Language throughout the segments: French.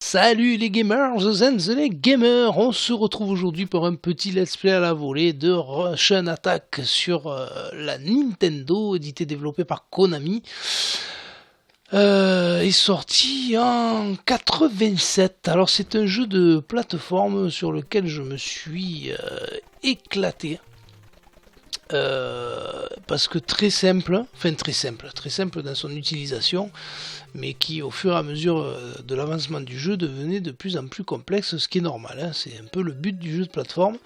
Salut les gamers and les gamers, on se retrouve aujourd'hui pour un petit let's play à la volée de Russian Attack sur la Nintendo, édité et développé par Konami. Est sorti en 87. Alors c'est un jeu de plateforme sur lequel je me suis éclaté. Parce que très simple dans son utilisation, mais qui au fur et à mesure de l'avancement du jeu devenait de plus en plus complexe, ce qui est normal, hein, c'est un peu le but du jeu de plateforme.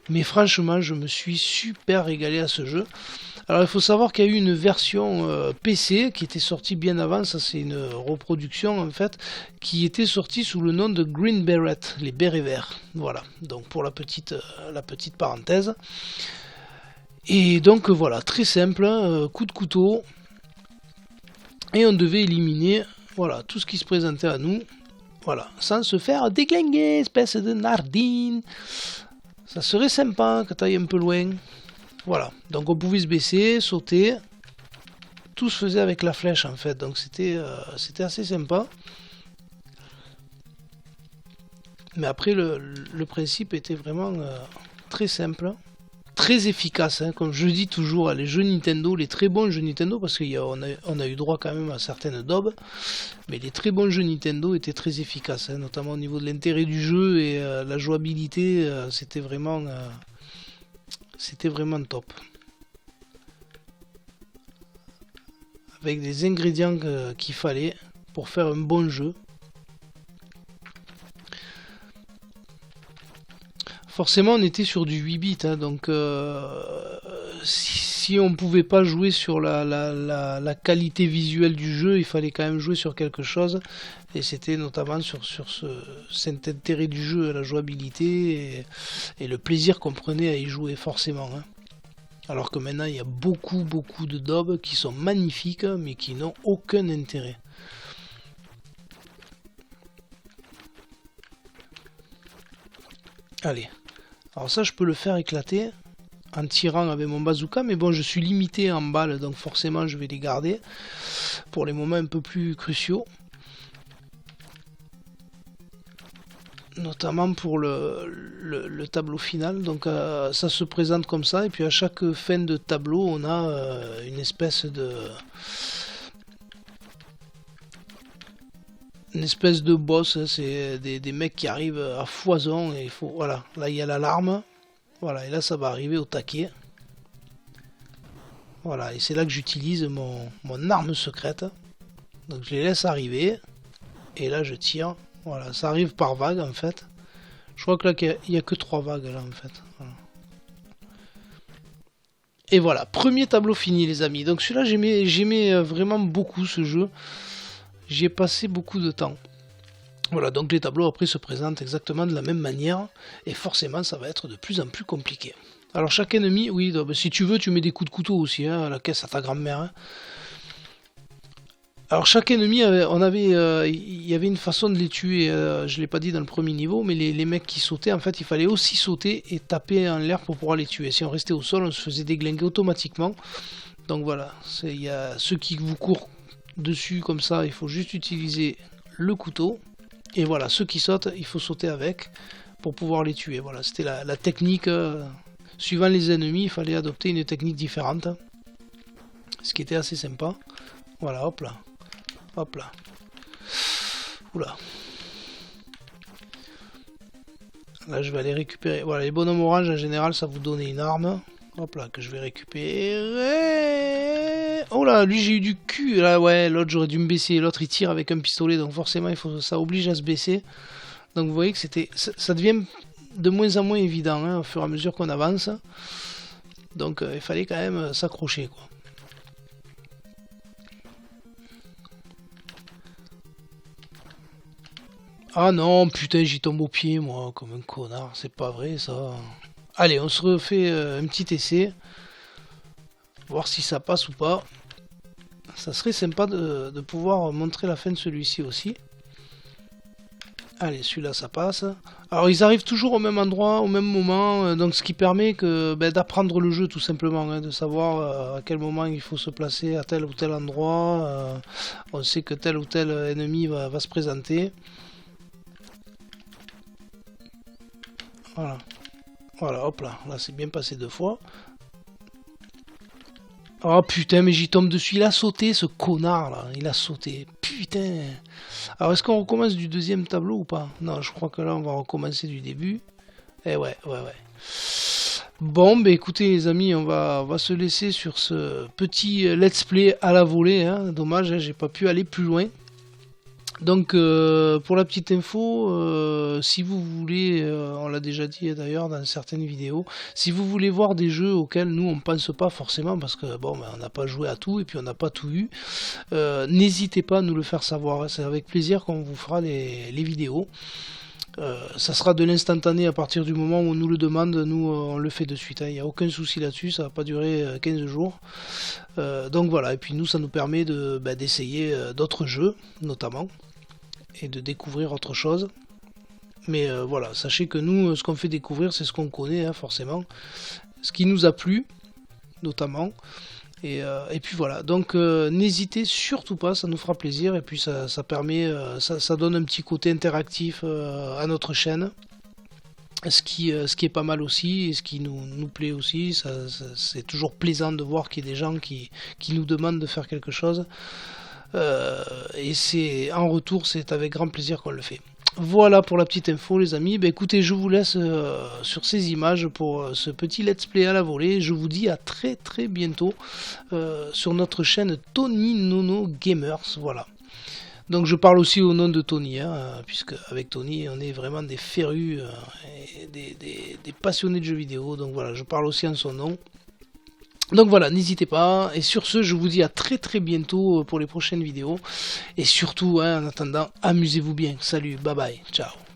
Mais franchement, je me suis super régalé à ce jeu. Alors il faut savoir qu'il y a eu une version PC qui était sortie bien avant, ça c'est une reproduction en fait, qui était sortie sous le nom de Green Beret, les bérets verts. Voilà, donc pour la petite parenthèse. Et donc voilà, très simple, coup de couteau. Et on devait éliminer voilà, tout ce qui se présentait à nous. Voilà, sans se faire déglinguer, espèce de nardine. Ça serait sympa quand t'ailles un peu loin. Voilà, donc on pouvait se baisser, sauter. Tout se faisait avec la flèche en fait, donc c'était assez sympa. Mais après, le principe était vraiment très simple. Très efficace, hein, comme je dis toujours, les jeux Nintendo, les très bons jeux Nintendo, parce qu'on a eu droit quand même à certaines daubes, mais les très bons jeux Nintendo étaient très efficaces, hein, notamment au niveau de l'intérêt du jeu et la jouabilité, c'était vraiment top. Avec des ingrédients qu'il fallait pour faire un bon jeu. Forcément, on était sur du 8 bits, hein, donc si on pouvait pas jouer sur la qualité visuelle du jeu, il fallait quand même jouer sur quelque chose. Et c'était notamment sur cet intérêt du jeu, la jouabilité et le plaisir qu'on prenait à y jouer, forcément. Hein. Alors que maintenant, il y a beaucoup de daubes qui sont magnifiques, mais qui n'ont aucun intérêt. Allez. Alors ça, je peux le faire éclater en tirant avec mon bazooka, mais bon, je suis limité en balles, donc forcément, je vais les garder pour les moments un peu plus cruciaux. Notamment pour le tableau final, donc ça se présente comme ça, et puis à chaque fin de tableau, on a une espèce de boss, hein, c'est des mecs qui arrivent à foison, et il faut, voilà, là il y a l'alarme. Voilà, et là ça va arriver au taquet. Voilà, et c'est là que j'utilise mon arme secrète. Donc je les laisse arriver. Et là je tire. Voilà, ça arrive par vague en fait. Je crois que là il n'y a que 3 vagues là en fait. Voilà. Et voilà, premier tableau fini les amis. Donc celui-là j'aimais vraiment beaucoup ce jeu. J'y ai passé beaucoup de temps. Voilà, donc les tableaux après se présentent exactement de la même manière, et forcément ça va être de plus en plus compliqué. Alors chaque ennemi, oui, donc, si tu veux tu mets des coups de couteau aussi, hein, à la caisse à ta grand-mère. Hein. Alors chaque ennemi, il y avait une façon de les tuer, je l'ai pas dit dans le premier niveau, mais les mecs qui sautaient, en fait il fallait aussi sauter et taper en l'air pour pouvoir les tuer. Si on restait au sol, on se faisait déglinguer automatiquement. Donc voilà, il y a ceux qui vous courent dessus comme ça, il faut juste utiliser le couteau. Et voilà, ceux qui sautent, il faut sauter avec pour pouvoir les tuer. Voilà, c'était la technique. Suivant les ennemis, il fallait adopter une technique différente. Ce qui était assez sympa. Voilà, hop là. Hop là. Oula. Là, je vais aller récupérer. Voilà, les bonhommes orange, en général, ça vous donne une arme. Hop là, que je vais récupérer. Oh là, lui j'ai eu du cul. Là, ouais, l'autre j'aurais dû me baisser. L'autre il tire avec un pistolet, donc forcément ça oblige à se baisser. Donc vous voyez que ça devient de moins en moins évident hein, au fur et à mesure qu'on avance. Donc il fallait quand même s'accrocher quoi. Ah non, putain, j'y tombe au pied moi, comme un connard. C'est pas vrai ça. Allez, on se refait un petit essai. Voir si ça passe ou pas. Ça serait sympa de pouvoir montrer la fin de celui-ci aussi. Allez, celui-là ça passe. Alors ils arrivent toujours au même endroit, au même moment, donc ce qui permet d'apprendre le jeu tout simplement, hein, de savoir à quel moment il faut se placer à tel ou tel endroit. On sait que tel ou tel ennemi va se présenter. Voilà. Voilà, hop là. Là, c'est bien passé 2 fois. Oh putain, mais j'y tombe dessus. Il a sauté, ce connard là. Il a sauté. Putain. Alors, est-ce qu'on recommence du deuxième tableau ou pas? Non, je crois que là, on va recommencer du début. Eh ouais. Bon, bah écoutez les amis, on va se laisser sur ce petit let's play à la volée. Hein. Dommage, hein, j'ai pas pu aller plus loin. Donc pour la petite info, si vous voulez, on l'a déjà dit d'ailleurs dans certaines vidéos, si vous voulez voir des jeux auxquels nous on pense pas forcément parce que bon ben, on n'a pas joué à tout et puis on n'a pas tout eu, n'hésitez pas à nous le faire savoir, hein. C'est avec plaisir qu'on vous fera les vidéos. Ça sera de l'instantané à partir du moment où on nous le demande, nous on le fait de suite, hein. Il n'y a aucun souci là-dessus, ça va pas durer 15 jours. Donc voilà, et puis nous ça nous permet d'essayer d'autres jeux notamment et de découvrir autre chose. Mais voilà, sachez que nous, ce qu'on fait découvrir, c'est ce qu'on connaît, hein, forcément. Ce qui nous a plu, notamment. Et puis voilà, donc n'hésitez surtout pas, ça nous fera plaisir. Et puis ça permet, ça donne un petit côté interactif à notre chaîne. Ce qui est pas mal aussi, et ce qui nous plaît aussi. C'est toujours plaisant de voir qu'il y a des gens qui nous demandent de faire quelque chose. Et c'est en retour, c'est avec grand plaisir qu'on le fait. Voilà pour la petite info les amis. Ben, écoutez, je vous laisse sur ces images pour ce petit let's play à la volée. Je vous dis à très bientôt sur notre chaîne Tony Nono Gamers. Voilà. Donc je parle aussi au nom de Tony, hein, puisque avec Tony on est vraiment des férus et des passionnés de jeux vidéo. Donc voilà, je parle aussi en son nom. Donc voilà, n'hésitez pas, et sur ce, je vous dis à très bientôt pour les prochaines vidéos, et surtout, hein, en attendant, amusez-vous bien, salut, bye bye, ciao.